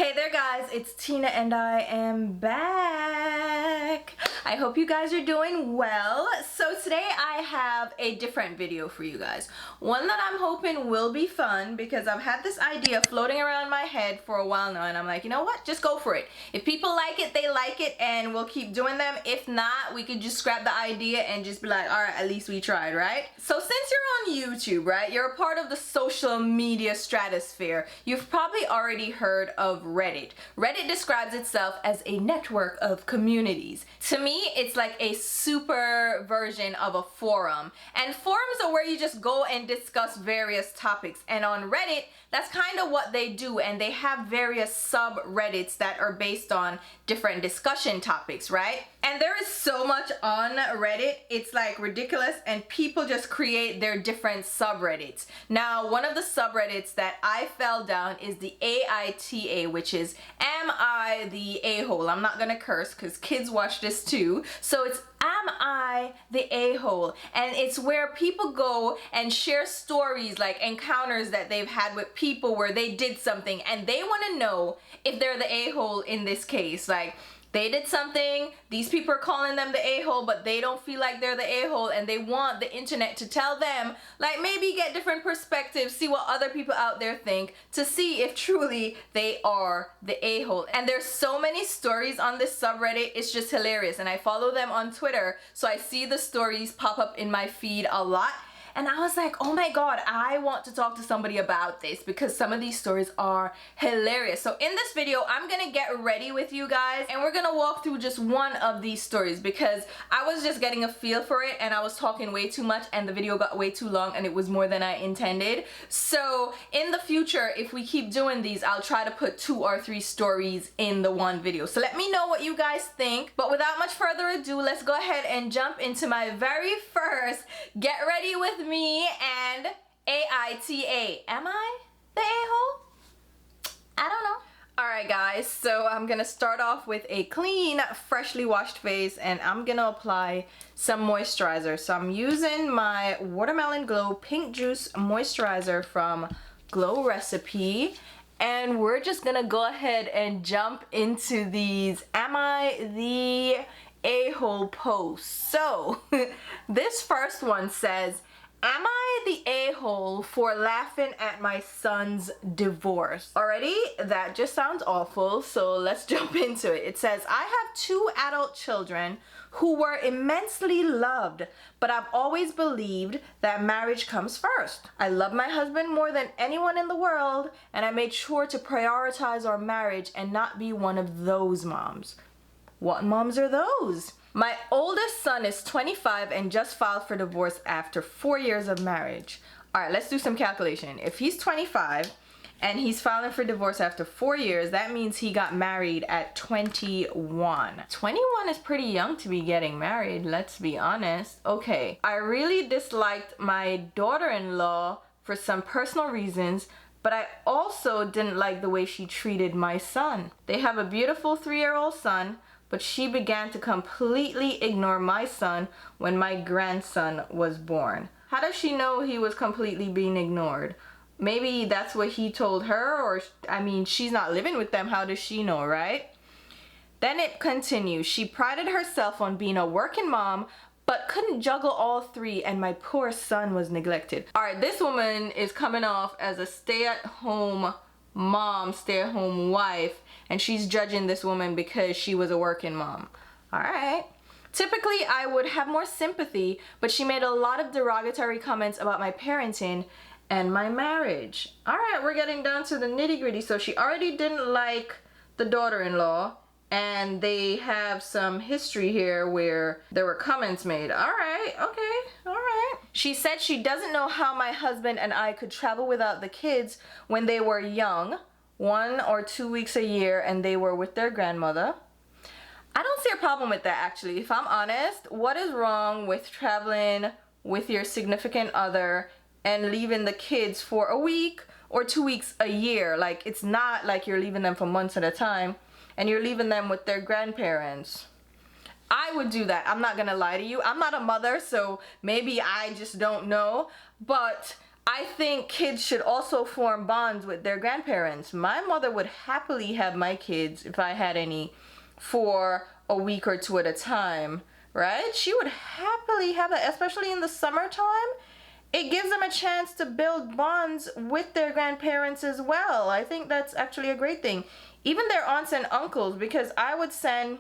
Hey there guys, it's Tina and I am back. I hope you guys are doing well. So today I have a different video for you guys. One that I'm hoping will be fun because I've had this idea floating around my head for a while now and I'm like, you know what? Just go for it. If people like it, they like it and we'll keep doing them. If not, we could just scrap the idea and just be like, all right, at least we tried, right? So since you're on YouTube, right, you're a part of the social media stratosphere. You've probably already heard of Reddit. Reddit describes itself as a network of communities. To me, it's like a super version of a forum. And forums are where you just go and discuss various topics. And on Reddit, that's kind of what they do. And they have various subreddits that are based on different discussion topics, right? And there is so much on Reddit, it's like ridiculous, and people just create their different subreddits. Now, one of the subreddits that I fell down is the AITA, which is Am I the A-hole? I'm not gonna curse because kids watch this too. So it's Am I the A-hole? And it's where people go and share stories, like encounters that they've had with people where they did something and they want to know if they're the A-hole in this case. Like, they did something, these people are calling them the a-hole, but they don't feel like they're the a-hole and they want the internet to tell them, like, maybe get different perspectives, see what other people out there think to see if truly they are the a-hole. And there's so many stories on this subreddit, it's just hilarious. And I follow them on Twitter, so I see the stories pop up in my feed a lot. And I was like, oh my god, I want to talk to somebody about this because some of these stories are hilarious. So in this video, I'm gonna get ready with you guys and we're gonna walk through just one of these stories because I was just getting a feel for it and I was talking way too much and the video got way too long and it was more than I intended. So in the future, if we keep doing these, I'll try to put 2 or 3 stories in the one video. So let me know what you guys think. But without much further ado, let's go ahead and jump into my very first Get Ready With Me and AITA. Am I the a-hole? I don't know. Alright guys, so I'm gonna start off with a clean, freshly washed face and I'm gonna apply some moisturizer. So I'm using my Watermelon Glow Pink Juice Moisturizer from Glow Recipe. And we're just gonna go ahead and jump into these Am I the a-hole posts. So this first one says, am I the a-hole for laughing at my son's divorce? Already, that just sounds awful, so let's jump into it. It says, I have 2 adult children who were immensely loved, but I've always believed that marriage comes first. I love my husband more than anyone in the world, and I made sure to prioritize our marriage and not be one of those moms. What moms are those? My oldest son is 25 and just filed for divorce after 4 years of marriage. All right, let's do some calculation. If he's 25 and he's filing for divorce after 4 years, that means he got married at 21. 21 is pretty young to be getting married, let's be honest. Okay, I really disliked my daughter-in-law for some personal reasons, but I also didn't like the way she treated my son. They have a beautiful 3-year-old son, but she began to completely ignore my son when my grandson was born. How does she know he was completely being ignored? Maybe that's what he told her, or I mean, she's not living with them. How does she know, right? Then it continues. She prided herself on being a working mom, but couldn't juggle all 3, and my poor son was neglected. All right, this woman is coming off as a stay-at-home mom, stay-at-home wife, and she's judging this woman because she was a working mom. Alright. Typically, I would have more sympathy, but she made a lot of derogatory comments about my parenting and my marriage. Alright, we're getting down to the nitty-gritty. So she already didn't like the daughter-in-law, and they have some history here where there were comments made. Alright, okay, alright. She said she doesn't know how my husband and I could travel without the kids when they were young, 1 or 2 weeks a year, and they were with their grandmother. I don't see a problem with that, actually. If I'm honest, what is wrong with traveling with your significant other and leaving the kids for a week or 2 weeks a year? Like, it's not like you're leaving them for months at a time and you're leaving them with their grandparents. I would do that. I'm not gonna lie to you. I'm not a mother, so maybe I just don't know, but I think kids should also form bonds with their grandparents. My mother would happily have my kids, if I had any, for a week or two at a time, right? She would happily have that, especially in the summertime. It gives them a chance to build bonds with their grandparents as well. I think that's actually a great thing. Even their aunts and uncles, because I would send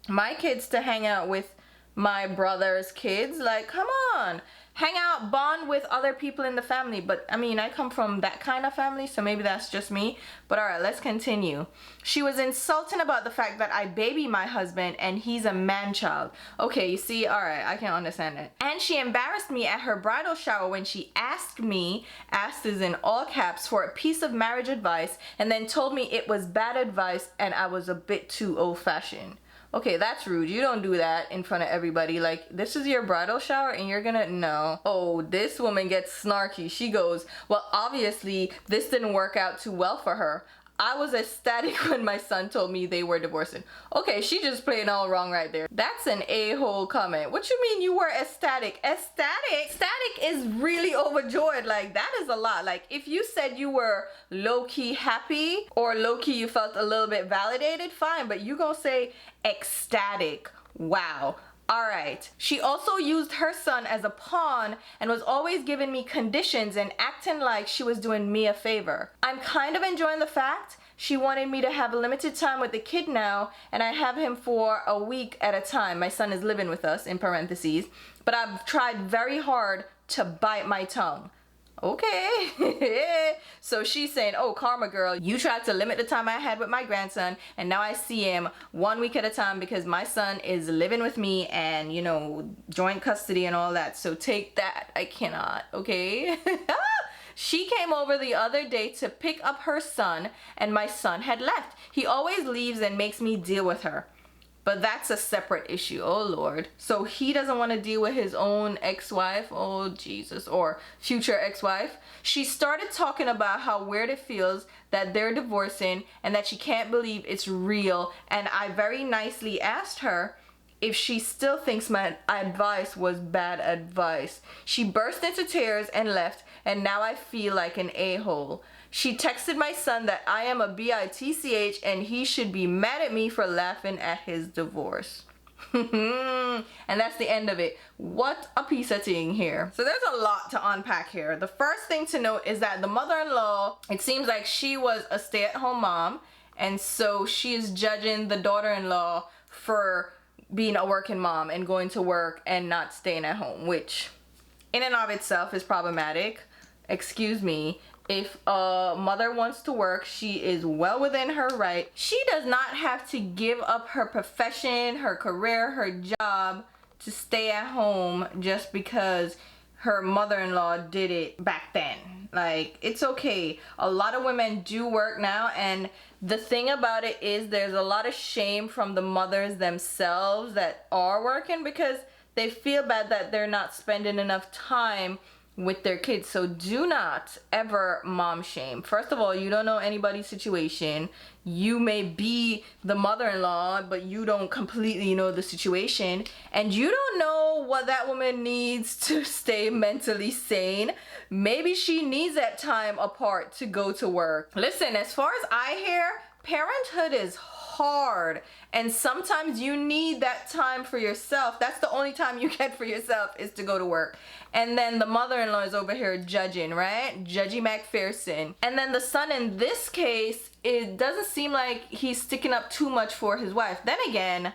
my kids to hang out with my brother's kids. Like, come on, hang out, bond with other people in the family. But I mean, I come from that kind of family, so maybe that's just me. But all right, let's continue. She was insulting about the fact that I baby my husband and he's a man child. Okay, you see, all right, I can understand it. And she embarrassed me at her bridal shower when she asked me, asked is in all caps, for a piece of marriage advice, and then told me it was bad advice and I was a bit too old-fashioned. Okay, that's rude. You don't do that in front of everybody. Like, this is your bridal shower and you're gonna, no. Oh, this woman gets snarky. She goes, well, obviously this didn't work out too well for her. I was ecstatic when my son told me they were divorcing. Okay, she just playing all wrong right there. That's an a-hole comment. What you mean you were ecstatic? Ecstatic? Ecstatic is really overjoyed. Like, that is a lot. Like, if you said you were low-key happy or low-key you felt a little bit validated, fine. But you gonna say ecstatic. Wow. Alright. She also used her son as a pawn and was always giving me conditions and acting like she was doing me a favor. I'm kind of enjoying the fact she wanted me to have a limited time with the kid now, and I have him for a week at a time. My son is living with us, in parentheses, but I've tried very hard to bite my tongue. Okay. So she's saying, oh, karma girl, you tried to limit the time I had with my grandson and now I see him 1 week at a time because my son is living with me and, you know, joint custody and all that. So take that. I cannot. Okay. She came over the other day to pick up her son and my son had left. He always leaves and makes me deal with her. But that's a separate issue. Oh Lord. So he doesn't want to deal with his own ex-wife. Oh Jesus. Or future ex-wife. She started talking about how weird it feels that they're divorcing and that she can't believe it's real. And I very nicely asked her if she still thinks my advice was bad advice. She burst into tears and left, and now I feel like an a-hole. She texted my son that I am a bitch and he should be mad at me for laughing at his divorce. And that's the end of it. What a piece of thing here. So there's a lot to unpack here. The first thing to note is that the mother-in-law, it seems like she was a stay-at-home mom, and so she is judging the daughter-in-law for being a working mom and going to work and not staying at home, which in and of itself is problematic. Excuse me. If a mother wants to work, she is well within her right. She does not have to give up her profession, her career, her job to stay at home just because her mother-in-law did it back then. Like, it's okay. A lot of women do work now, and the thing about it is there's a lot of shame from the mothers themselves that are working because they feel bad that they're not spending enough time with their kids. So do not ever mom shame. First of all, you don't know anybody's situation. You may be the mother-in-law, but you don't completely know the situation, and you don't know what that woman needs to stay mentally sane. Maybe she needs that time apart to go to work. Listen, as far as I hear, parenthood is hard, and sometimes you need that time for yourself. That's the only time you get for yourself, is to go to work. And then the mother-in-law is over here judging, right? Judgy McPherson. And then the son in this case, it doesn't seem like he's sticking up too much for his wife. Then again,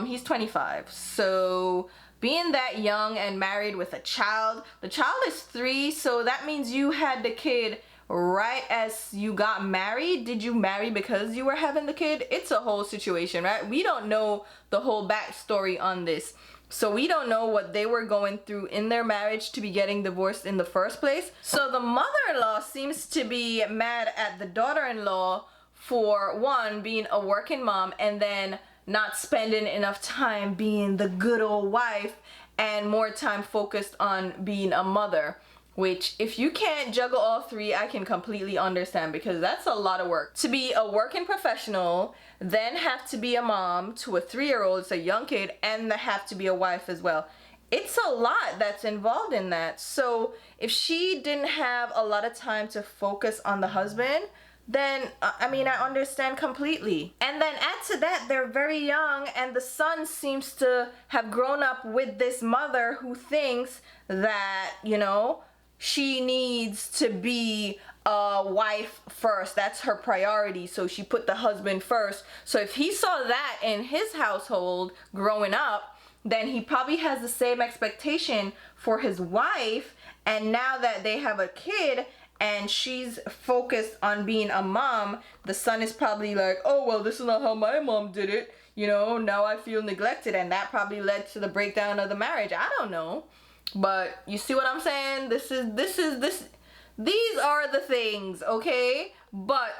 he's 25. So being that young and married with a child, the child is 3, so that means you had the kid right as you got married. Did you marry because you were having the kid? It's a whole situation, right? We don't know the whole backstory on this. So we don't know what they were going through in their marriage to be getting divorced in the first place. So the mother-in-law seems to be mad at the daughter-in-law for, one, being a working mom and then not spending enough time being the good old wife and more time focused on being a mother. Which, if you can't juggle all 3, I can completely understand, because that's a lot of work. To be a working professional, then have to be a mom to a 3-year-old, it's a young kid, and have to be a wife as well. it's a lot that's involved in that. So if she didn't have a lot of time to focus on the husband, then I mean, I understand completely. And then add to that, they're very young, and the son seems to have grown up with this mother who thinks that, you know, she needs to be a wife first. That's her priority. So she put the husband first. So if he saw that in his household growing up, then he probably has the same expectation for his wife. And now that they have a kid and she's focused on being a mom, the son is probably like, oh, well, this is not how my mom did it. You know, now I feel neglected. And that probably led to the breakdown of the marriage. I don't know. But you see what I'm saying? These are the things, okay? But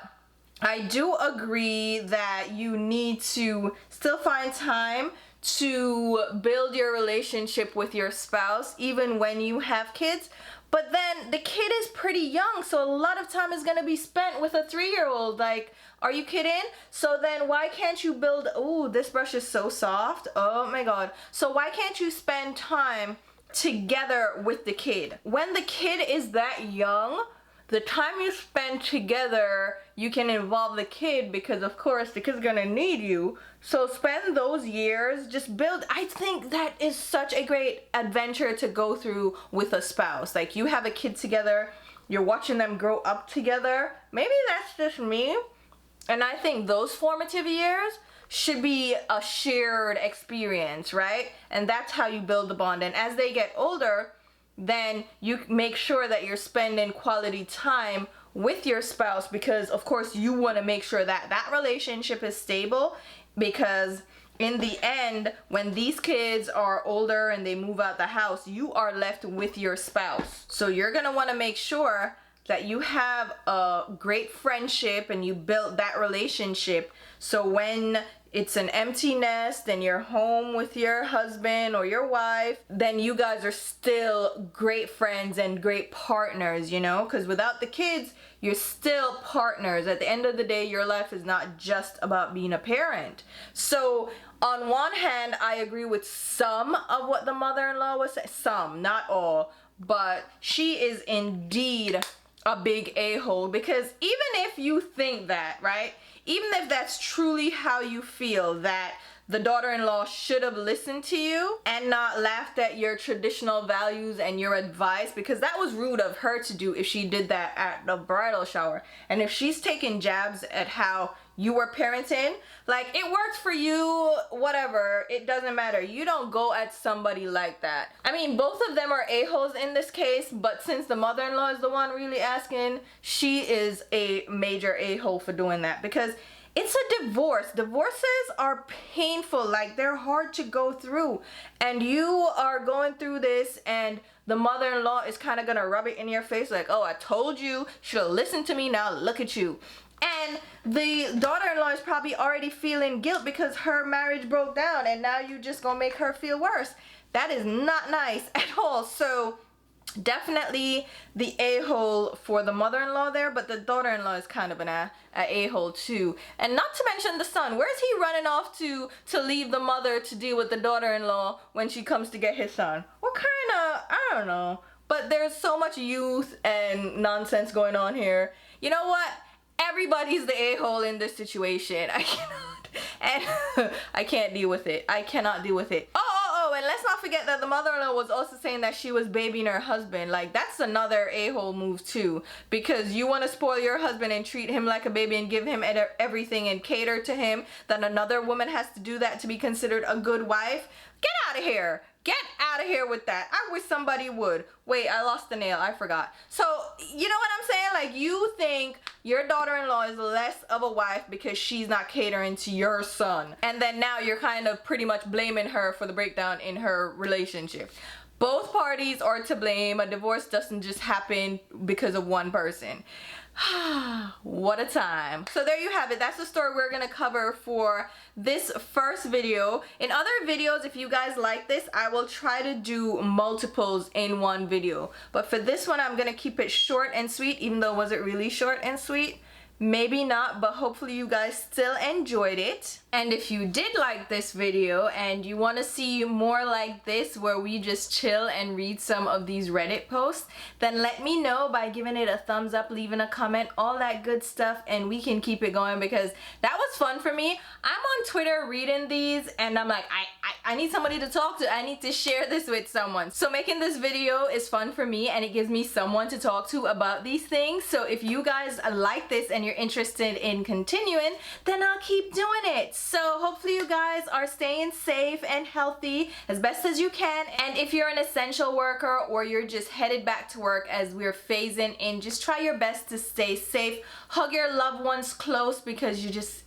I do agree that you need to still find time to build your relationship with your spouse even when you have kids. But then the kid is pretty young, so a lot of time is gonna be spent with a 3-year-old. Like, are you kidding? So then why can't you build, ooh, this brush is so soft. Oh my God. So why can't you spend time together with the kid? When the kid is that young, the time you spend together, you can involve the kid, because of course the kid's gonna need you. So spend those years, just build. I think that is such a great adventure to go through with a spouse. Like, you have a kid together, you're watching them grow up together. Maybe that's just me, and I think those formative years should be a shared experience, right? And that's how you build the bond. And as they get older, then you make sure that you're spending quality time with your spouse, because of course you want to make sure that that relationship is stable, because in the end, when these kids are older and they move out the house, you are left with your spouse. So you're gonna want to make sure that you have a great friendship and you build that relationship, so when it's an empty nest and you're home with your husband or your wife, then you guys are still great friends and great partners, you know? Because without the kids, you're still partners. At the end of the day, your life is not just about being a parent. So on one hand, I agree with some of what the mother-in-law was saying. Some, not all. But she is indeed a big a-hole, because even if you think that, right? Even if that's truly how you feel, that the daughter-in-law should have listened to you and not laughed at your traditional values and your advice, because that was rude of her to do if she did that at the bridal shower. And if she's taking jabs at how you were parenting, like, it worked for you, whatever, it doesn't matter. You don't go at somebody like that. I mean, both of them are a-holes in this case, but since the mother-in-law is the one really asking, she is a major a-hole for doing that, because it's a divorce. Divorces are painful, like, they're hard to go through, and you are going through this, and the mother-in-law is kind of gonna rub it in your face like, oh, I told you, should have listened to me, now look at you. And the daughter-in-law is probably already feeling guilt because her marriage broke down, and now you just gonna make her feel worse. That is not nice at all. So definitely the a-hole for the mother-in-law there, but the daughter-in-law is kind of an a-hole too. And not to mention the son. Where's he running off to leave the mother to deal with the daughter-in-law when she comes to get his son? What kind of, I don't know. But there's so much youth and nonsense going on here. You know what? Everybody's the a-hole in this situation. I cannot, and I can't deal with it. I cannot deal with it. Oh, and let's not forget that the mother-in-law was also saying that she was babying her husband. Like, that's another a-hole move too, because you want to spoil your husband and treat him like a baby and give him everything and cater to him, then another woman has to do that to be considered a good wife. Get out of here. Get out of here with that. I wish somebody would. Wait, I lost the nail. I forgot. So, you know what I'm saying? Like, you think your daughter-in-law is less of a wife because she's not catering to your son. And then now you're kind of pretty much blaming her for the breakdown in her relationship. Both parties are to blame. A divorce doesn't just happen because of one person. What a time. So there you have it. That's the story we're gonna cover for this first video. In other videos, if you guys like this, I will try to do multiples in one video. But for this one, I'm gonna keep it short and sweet, even though was it really short and sweet? maybe not, but hopefully you guys still enjoyed it. And if you did like this video and you want to see more like this where we just chill and read some of these Reddit posts, then let me know by giving it a thumbs up, leaving a comment, all that good stuff, and we can keep it going because that was fun for me. I'm on Twitter reading these and I'm like, I need somebody to talk to. I need to share this with someone. So making this video is fun for me and it gives me someone to talk to about these things. So if you guys like this and you're interested in continuing, then I'll keep doing it. So hopefully you guys are staying safe and healthy as best as you can. And if you're an essential worker or you're just headed back to work as we're phasing in, just try your best to stay safe. Hug your loved ones close because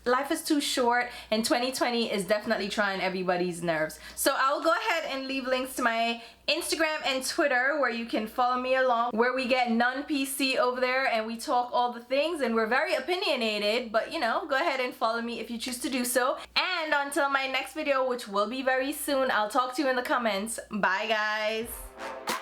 life is too short and 2020 is definitely trying everybody's nerves. So I'll go ahead and leave links to my Instagram and Twitter where you can follow me along, where we get non-PC over there and we talk all the things and we're very opinionated, but you know, go ahead and follow me if you choose to do so. And until my next video, which will be very soon, I'll talk to you in the comments. Bye guys.